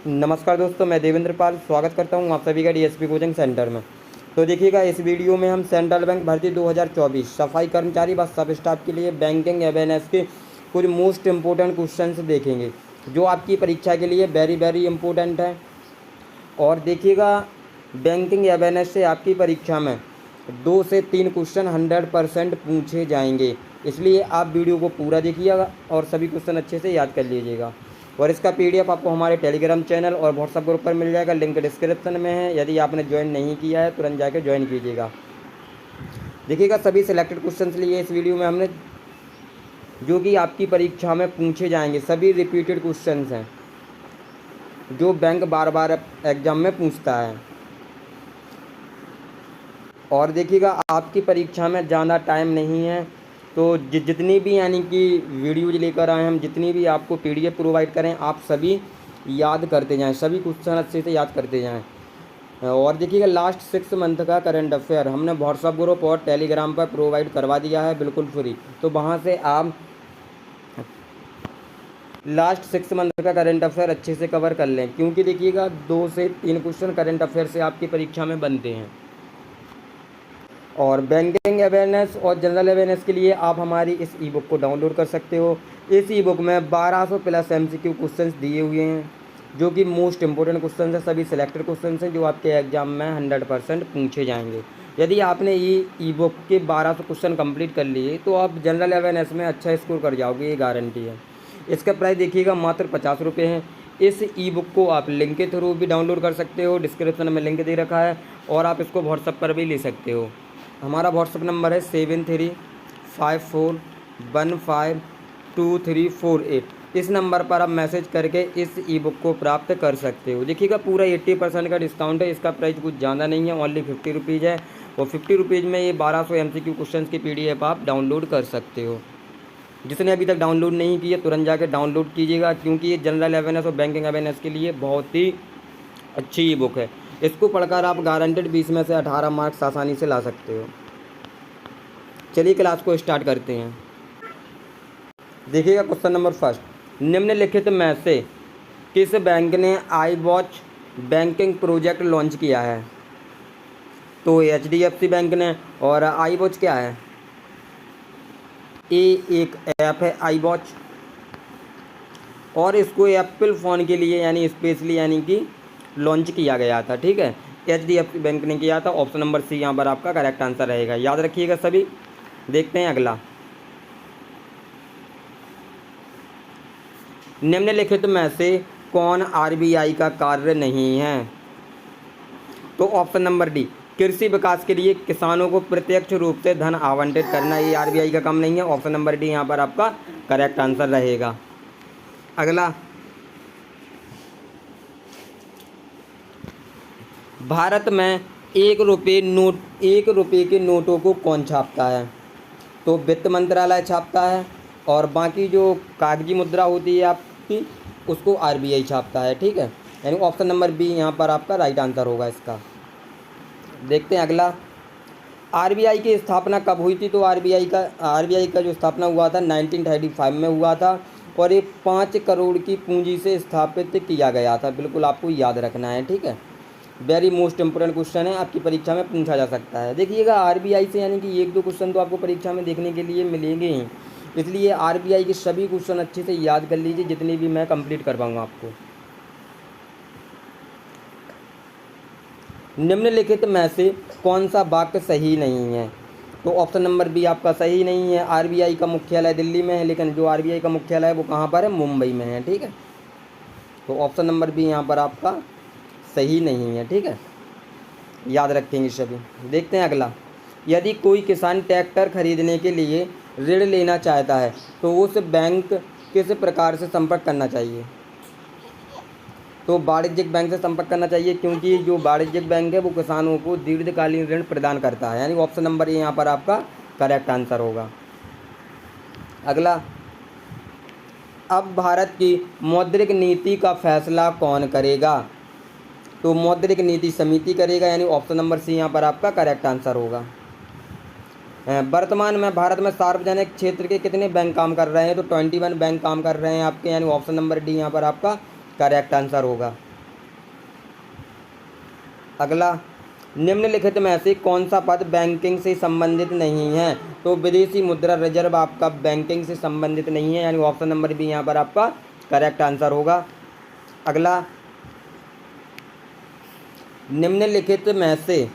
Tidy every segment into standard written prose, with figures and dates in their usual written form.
नमस्कार दोस्तों, मैं देवेंद्र पाल स्वागत करता हूं आप सभी का डीएसपी कोचिंग सेंटर में। तो देखिएगा, इस वीडियो में हम सेंट्रल बैंक भर्ती 2024 सफाई कर्मचारी व सब स्टाफ के लिए बैंकिंग अवेयरनेस के कुछ मोस्ट इम्पोर्टेंट क्वेश्चंस देखेंगे जो आपकी परीक्षा के लिए वेरी इम्पोर्टेंट है। और देखिएगा, बैंकिंग अवेयरनेस से आपकी परीक्षा में 2 से 3 क्वेश्चन 100% पूछे जाएंगे, इसलिए आप वीडियो को पूरा देखिएगा और सभी क्वेश्चन अच्छे से याद कर लीजिएगा। और इसका पीडीएफ आपको हमारे टेलीग्राम चैनल और व्हाट्सएप ग्रुप पर मिल जाएगा, लिंक डिस्क्रिप्शन में है। यदि आपने ज्वाइन नहीं किया है तुरंत जाकर ज्वाइन कीजिएगा। देखिएगा, सभी सिलेक्टेड क्वेश्चन लिए इस वीडियो में हमने, जो कि आपकी परीक्षा में पूछे जाएंगे। सभी रिपीटेड क्वेश्चन हैं जो बैंक बार बार एग्जाम में पूछता है। और देखिएगा, आपकी परीक्षा में ज़्यादा टाइम नहीं है, तो जितनी भी यानी कि वीडियोज लेकर आए हम, जितनी भी आपको पीडीएफ प्रोवाइड करें, आप सभी याद करते जाएं, सभी क्वेश्चन अच्छे से याद करते जाएं। और देखिएगा, लास्ट 6 मंथ का करंट अफेयर हमने व्हाट्सएप ग्रुप और टेलीग्राम पर प्रोवाइड करवा दिया है, बिल्कुल फ्री। तो वहाँ से आप लास्ट 6 मंथ का करंट अफेयर अच्छे से कवर कर लें, क्योंकि देखिएगा 2 से 3 क्वेश्चन करंट अफेयर से आपकी परीक्षा में बनते हैं। और बैंकिंग अवेयरनेस और जनरल अवेयरनेस के लिए आप हमारी इस ई बुक को डाउनलोड कर सकते हो। इस ई बुक में 1200 प्लस MCQ क्वेश्चंस दिए हुए हैं, जो कि मोस्ट इंपॉर्टेंट क्वेश्चंस हैं, सभी सिलेक्टेड क्वेश्चंस हैं जो आपके एग्जाम में 100% पूछे जाएंगे। यदि आपने ये ई बुक के 1200 क्वेश्चन कंप्लीट कर लिए तो आप जनरल अवेयरनेस में अच्छा स्कोर कर जाओगे, ये गारंटी है। इसका प्राइस देखिएगा मात्र 50 रुपये है। इस ई बुक को आप लिंक के थ्रू भी डाउनलोड कर सकते हो, डिस्क्रिप्शन में लिंक दे रखा है, और आप इसको व्हाट्सएप पर भी ले सकते हो। हमारा व्हाट्सएप नंबर है 7354152348। इस नंबर पर आप मैसेज करके इस ई बुक को प्राप्त कर सकते हो। देखिएगा, पूरा 80% का डिस्काउंट है। इसका प्राइस कुछ ज़्यादा नहीं है, ओनली 50 रुपीज़ है। और 50 रुपीज़ में ये 1200 MCQ क्वेश्चन की PDF आप डाउनलोड कर सकते हो। जिसने अभी तक डाउनलोड नहीं किया तुरंत जाकर डाउनलोड कीजिएगा, क्योंकि ये जनरल अवेयरनेस और बैंकिंग अवेयरनेस के लिए बहुत ही अच्छी ई बुक है। इसको पढ़कर आप गारंटेड 20 में से 18 मार्क्स आसानी से ला सकते हो। चलिए क्लास को स्टार्ट करते हैं। देखिएगा, क्वेश्चन नंबर फर्स्ट, निम्नलिखित में से किस बैंक ने I watch banking project launch किया है? तो HDFC बैंक ने। और आई वॉच क्या है? एक ऐप है आई वॉच, और इसको एप्पल फ़ोन के लिए यानी स्पेशली यानी कि लॉन्च किया गया था। ठीक है, HDFC बैंक ने किया था। ऑप्शन नंबर सी यहाँ पर आपका करेक्ट आंसर रहेगा, याद रखिएगा सभी। देखते हैं अगला, निम्नलिखित में से कौन RBI का कार्य नहीं है? तो ऑप्शन नंबर डी, कृषि विकास के लिए किसानों को प्रत्यक्ष रूप से धन आवंटित करना, ये RBI का काम नहीं है। ऑप्शन नंबर डी यहाँ पर आपका करेक्ट आंसर रहेगा। अगला, भारत में 1 रुपये के नोटों को कौन छापता है? तो वित्त मंत्रालय छापता है, और बाकी जो कागजी मुद्रा होती है आपकी, उसको RBI छापता है। ठीक है, यानी ऑप्शन नंबर बी यहाँ पर आपका राइट आंसर होगा इसका। देखते हैं अगला, RBI की स्थापना कब हुई थी? तो RBI का जो स्थापना हुआ था 1935 में हुआ था, और ये 5 करोड़ की पूंजी से स्थापित किया गया था। बिल्कुल आपको याद रखना है। ठीक है, वेरी मोस्ट इंपोर्टेंट क्वेश्चन है, आपकी परीक्षा में पूछा जा सकता है। देखिएगा, RBI से यानी कि 1-2 क्वेश्चन तो आपको परीक्षा में देखने के लिए मिलेंगे ही, इसलिए RBI के सभी क्वेश्चन अच्छे से याद कर लीजिए, जितने भी मैं कंप्लीट करवाऊंगा आपको। निम्नलिखित में से कौन सा वाक्य सही नहीं है? तो ऑप्शन नंबर बी आपका सही नहीं है। RBI का मुख्यालय दिल्ली में है, लेकिन जो RBI का मुख्यालय है वो कहाँ पर है? मुंबई में है। ठीक है, तो ऑप्शन नंबर बी यहाँ पर आपका सही नहीं है। ठीक है, याद रखेंगे सभी। देखते हैं अगला, यदि कोई किसान ट्रैक्टर खरीदने के लिए ऋण लेना चाहता है तो उस बैंक किस प्रकार से संपर्क करना चाहिए? तो वाणिज्यिक बैंक से संपर्क करना चाहिए, क्योंकि जो वाणिज्यिक बैंक है वो किसानों को दीर्घकालीन ऋण प्रदान करता है, यानी ऑप्शन नंबर ए यहाँ पर आपका करेक्ट आंसर होगा। अगला, अब भारत की मौद्रिक नीति का फैसला कौन करेगा? तो मौद्रिक नीति समिति करेगा, यानी ऑप्शन नंबर सी यहाँ पर आपका करेक्ट आंसर होगा। वर्तमान में भारत में सार्वजनिक क्षेत्र के कितने बैंक काम कर रहे हैं? तो 21 बैंक काम कर रहे हैं आपके, यानी ऑप्शन नंबर डी यहाँ पर आपका करेक्ट आंसर होगा। अगला, निम्नलिखित में से कौन सा पद बैंकिंग से संबंधित नहीं है? तो विदेशी मुद्रा रिजर्व आपका बैंकिंग से संबंधित नहीं है, यानी ऑप्शन नंबर बी यहाँ पर आपका करेक्ट आंसर होगा। अगला, निम्नलिखित में से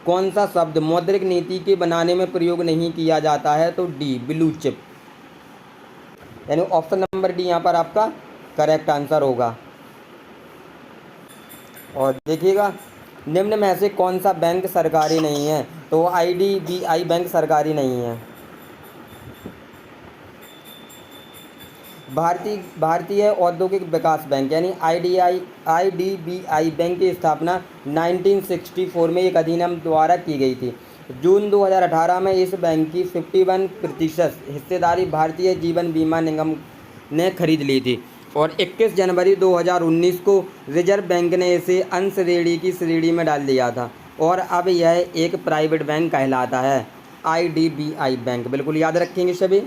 कौन सा शब्द मौद्रिक नीति के बनाने में प्रयोग नहीं किया जाता है? तो डी, ब्लू चिप, यानी ऑप्शन नंबर डी यहाँ पर आपका करेक्ट आंसर होगा। और देखिएगा, निम्न में से कौन सा बैंक सरकारी नहीं है? तो IDBI बैंक सरकारी नहीं है। भारतीय औद्योगिक विकास बैंक यानी IDBI बैंक की स्थापना 1964 में एक अधिनियम द्वारा की गई थी। जून 2018 में इस बैंक की 51% हिस्सेदारी भारतीय जीवन बीमा निगम ने खरीद ली थी और 21 जनवरी 2019 को रिजर्व बैंक ने इसे अंशश्रेणी की श्रेणी में डाल दिया था और अब यह एक प्राइवेट बैंक कहलाता है, IDBI बैंक। बिल्कुल याद रखेंगे सभी।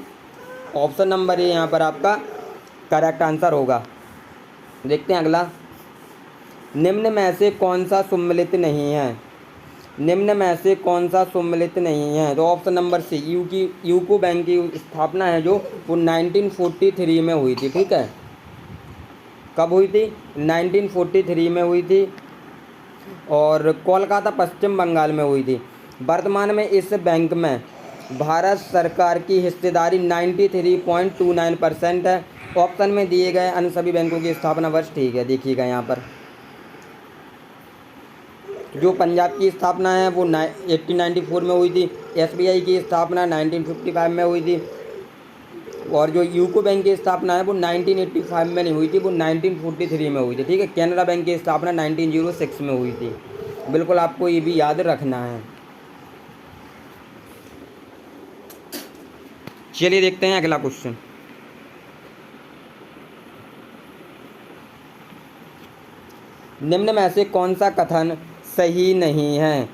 ऑप्शन नंबर ए यहाँ पर आपका करेक्ट आंसर होगा। देखते हैं अगला, निम्न में से कौन सा सम्मिलित नहीं है? निम्न में से कौन सा सम्मिलित नहीं है? तो option number C, UCO bank की स्थापना है जो वो 1943 में हुई थी। ठीक है, कब हुई थी? 1943 में हुई थी और कोलकाता पश्चिम बंगाल में हुई थी। वर्तमान में इस बैंक में भारत सरकार की हिस्सेदारी 93.29% है। ऑप्शन में दिए गए अन्य सभी बैंकों की स्थापना वर्ष ठीक है, देखिएगा यहाँ पर जो पंजाब की स्थापना है वो 1894 में हुई थी, SBI की स्थापना 1955 में हुई थी और जो यूको बैंक की स्थापना है वो 1985 में नहीं हुई थी, वो 1943 में हुई थी। ठीक है, कैनरा बैंक की स्थापना 1906 में हुई थी। बिल्कुल आपको ये भी याद रखना है। चलिए देखते हैं अगला क्वेश्चन। निम्न में से कौन सा कथन सही नहीं है?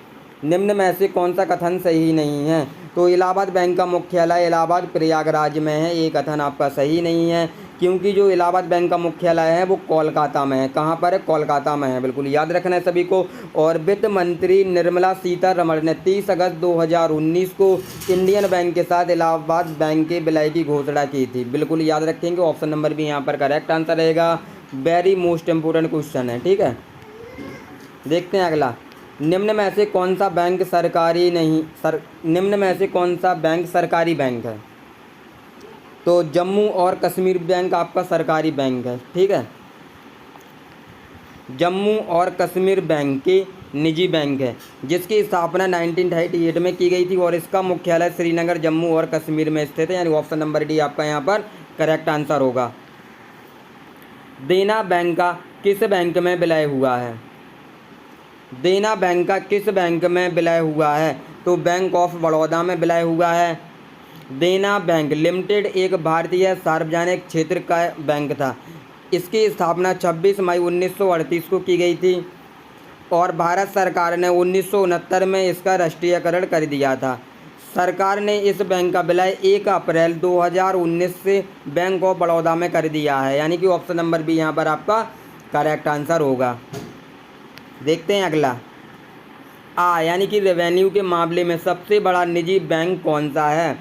निम्न में से कौन सा कथन सही नहीं है? तो इलाहाबाद बैंक का मुख्यालय इलाहाबाद प्रयागराज में है, ये कथन आपका सही नहीं है क्योंकि जो इलाहाबाद बैंक का मुख्यालय है वो कोलकाता में है। कहाँ पर है? कोलकाता में है। बिल्कुल याद रखना है सभी को। और वित्त मंत्री निर्मला सीतारमण ने 30 अगस्त 2019 को इंडियन बैंक के साथ इलाहाबाद बैंक के विलय की घोषणा की थी। बिल्कुल याद रखेंगे, ऑप्शन नंबर भी यहाँ पर करेक्ट आंसर रहेगा। वेरी मोस्ट इम्पोर्टेंट क्वेश्चन है। ठीक है, देखते हैं अगला, निम्न में से कौन सा बैंक सरकारी नहीं निम्न में से कौन सा बैंक सरकारी बैंक है? तो जम्मू और कश्मीर बैंक आपका सरकारी बैंक है। ठीक है, जम्मू और कश्मीर बैंक के निजी बैंक है जिसकी स्थापना 1938 में की गई थी और इसका मुख्यालय श्रीनगर जम्मू और कश्मीर में स्थित है, यानी ऑप्शन नंबर डी आपका यहाँ पर करेक्ट आंसर होगा। देना बैंक का किस बैंक में विलय हुआ है? देना बैंक का किस बैंक में विलय हुआ है? तो बैंक ऑफ बड़ौदा में विलय हुआ है। देना बैंक लिमिटेड एक भारतीय सार्वजनिक क्षेत्र का बैंक था। इसकी स्थापना 26 मई 1938 को की गई थी और भारत सरकार ने 1969 में इसका राष्ट्रीयकरण कर दिया था। सरकार ने इस बैंक का विलय 1 अप्रैल 2019 से बैंक ऑफ बड़ौदा में कर दिया है, यानी कि ऑप्शन नंबर बी यहाँ पर आपका करेक्ट आंसर होगा। देखते हैं अगला, यानी कि रेवेन्यू के मामले में सबसे बड़ा निजी बैंक कौन सा है?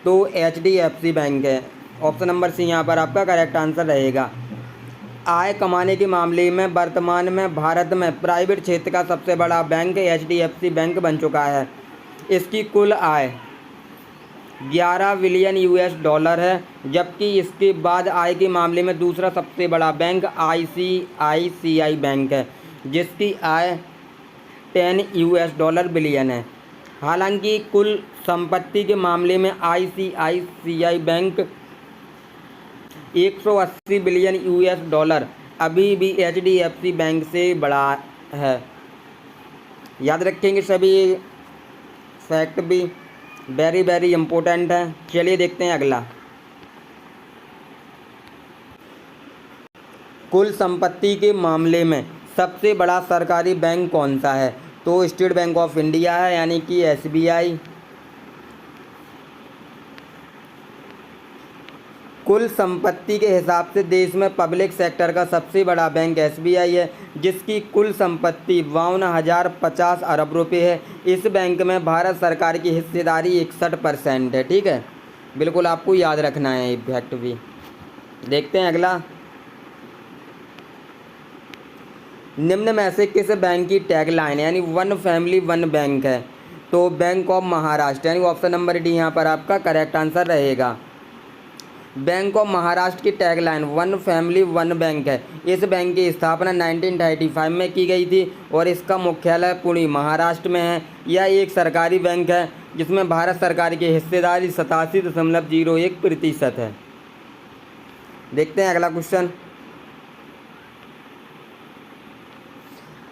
तो HDFC बैंक है। ऑप्शन नंबर सी यहाँ पर आपका करेक्ट आंसर रहेगा। आय कमाने के मामले में वर्तमान में भारत में प्राइवेट क्षेत्र का सबसे बड़ा बैंक HDFC बैंक बन चुका है। इसकी कुल आय 11 बिलियन US$ है, जबकि इसके बाद आय के मामले में दूसरा सबसे बड़ा बैंक ICICI बैंक है जिसकी आय 10 US$ है। हालांकि कुल संपत्ति के मामले में ICICI बैंक 180 बिलियन US$ अभी भी HDFC बैंक से बड़ा है। याद रखेंगे सभी, फैक्ट भी वेरी वेरी इम्पोर्टेंट है। चलिए देखते हैं अगला, कुल संपत्ति के मामले में सबसे बड़ा सरकारी बैंक कौन सा है? तो स्टेट बैंक ऑफ इंडिया है, यानी कि SBI। कुल संपत्ति के हिसाब से देश में पब्लिक सेक्टर का सबसे बड़ा बैंक एसबीआई है, जिसकी कुल संपत्ति 52,050 अरब रुपये है। इस बैंक में भारत सरकार की हिस्सेदारी 61% है। ठीक है, बिल्कुल आपको याद रखना है ये फैक्ट भी। देखते हैं अगला, निम्न में से किस बैंक की टैगलाइन यानी वन फैमिली वन बैंक है? तो बैंक ऑफ महाराष्ट्र, यानी ऑप्शन नंबर डी यहाँ पर आपका करेक्ट आंसर रहेगा। बैंक ऑफ महाराष्ट्र की tagline one family one bank है। इस बैंक की स्थापना 1935 में की गई थी और इसका मुख्यालय पुणे महाराष्ट्र में है। यह एक सरकारी बैंक है जिसमें भारत सरकार की हिस्सेदारी 87.01% है। देखते हैं अगला क्वेश्चन,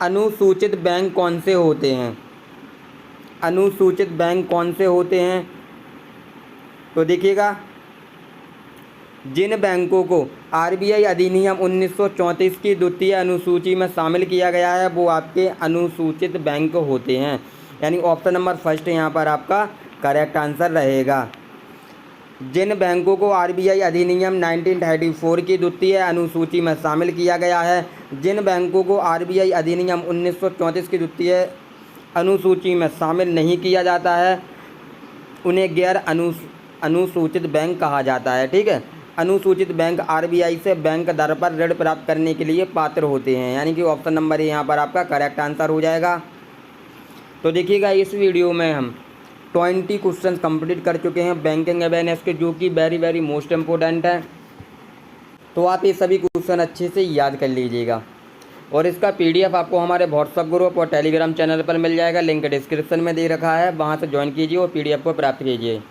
अनुसूचित बैंक कौन से होते हैं? अनुसूचित बैंक कौन से होते हैं? तो देखिएगा, जिन बैंकों को आरबीआई अधिनियम 1934 की द्वितीय अनुसूची में शामिल किया गया है वो आपके अनुसूचित बैंक होते हैं। यानी ऑप्शन नंबर फर्स्ट यहाँ पर आपका करेक्ट आंसर रहेगा। जिन बैंकों को आरबीआई अधिनियम 1934 की द्वितीय अनुसूची में शामिल किया गया है, जिन बैंकों को आरबीआई अधिनियम 1934 की द्वितीय अनुसूची में शामिल नहीं किया जाता है उन्हें गैर अनुसूचित बैंक कहा जाता है। ठीक है, अनुसूचित बैंक आरबीआई से बैंक दर पर ऋण प्राप्त करने के लिए पात्र होते हैं। यानी कि ऑप्शन नंबर यहाँ पर आपका करेक्ट आंसर हो जाएगा। तो देखिएगा, इस वीडियो में हम 20 क्वेश्चन कंप्लीट कर चुके हैं बैंकिंग अवेयरनेस के, जो कि वेरी वेरी मोस्ट इम्पोर्टेंट है। तो आप ये सभी क्वेश्चन अच्छे से याद कर लीजिएगा और इसका पीडीएफ आपको हमारे व्हाट्सएप ग्रुप और टेलीग्राम चैनल पर मिल जाएगा। लिंक डिस्क्रिप्शन में दे रखा है, वहाँ से ज्वाइन कीजिए और पीडीएफ को प्राप्त कीजिए।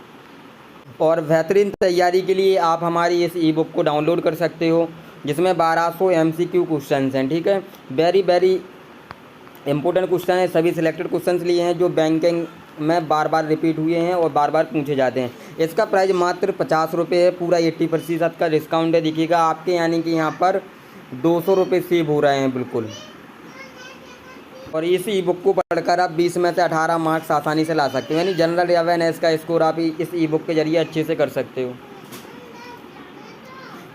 और बेहतरीन तैयारी के लिए आप हमारी इस ई बुक को डाउनलोड कर सकते हो, जिसमें 1200 MCQ क्वेश्चन हैं। ठीक है, वेरी वेरी इंपॉर्टेंट क्वेश्चन है। सभी सिलेक्टेड क्वेश्चन लिए हैं जो बैंकिंग में बार बार रिपीट हुए हैं और बार बार पूछे जाते हैं। इसका प्राइस मात्र 50 रुपये है, पूरा 80% का डिस्काउंट है। देखिएगा आपके, यानी कि यहाँ पर 200 रुपये सेव हो रहे हैं बिल्कुल। और इस ई बुक को पढ़कर आप 20 में से 18 मार्क्स आसानी से ला सकते हो। यानी जनरल अवेयरनेस का स्कोर आप इस ई बुक के जरिए अच्छे से कर सकते हो।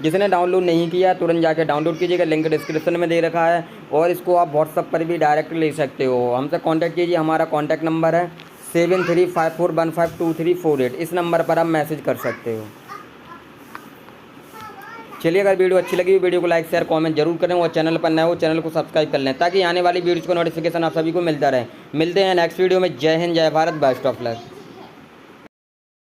जिसने डाउनलोड नहीं किया तुरंत जाके डाउनलोड कीजिएगा, लिंक डिस्क्रिप्शन में दे रखा है। और इसको आप व्हाट्सएप पर भी डायरेक्ट ले सकते हो। हमसे कांटेक्ट कीजिए, हमारा कांटेक्ट नंबर है 7354152348। इस नंबर पर आप मैसेज कर सकते हो। चलिए, अगर वीडियो अच्छी लगी वीडियो को लाइक शेयर कमेंट जरूर करें और चैनल पर नए हो चैनल को सब्सक्राइब कर लें, ताकि आने वाली वीडियोज़ को नोटिफिकेशन आप सभी को मिलता रहे। मिलते हैं नेक्स्ट वीडियो में। जय हिंद, जय भारत, बेस्ट ऑफ लक।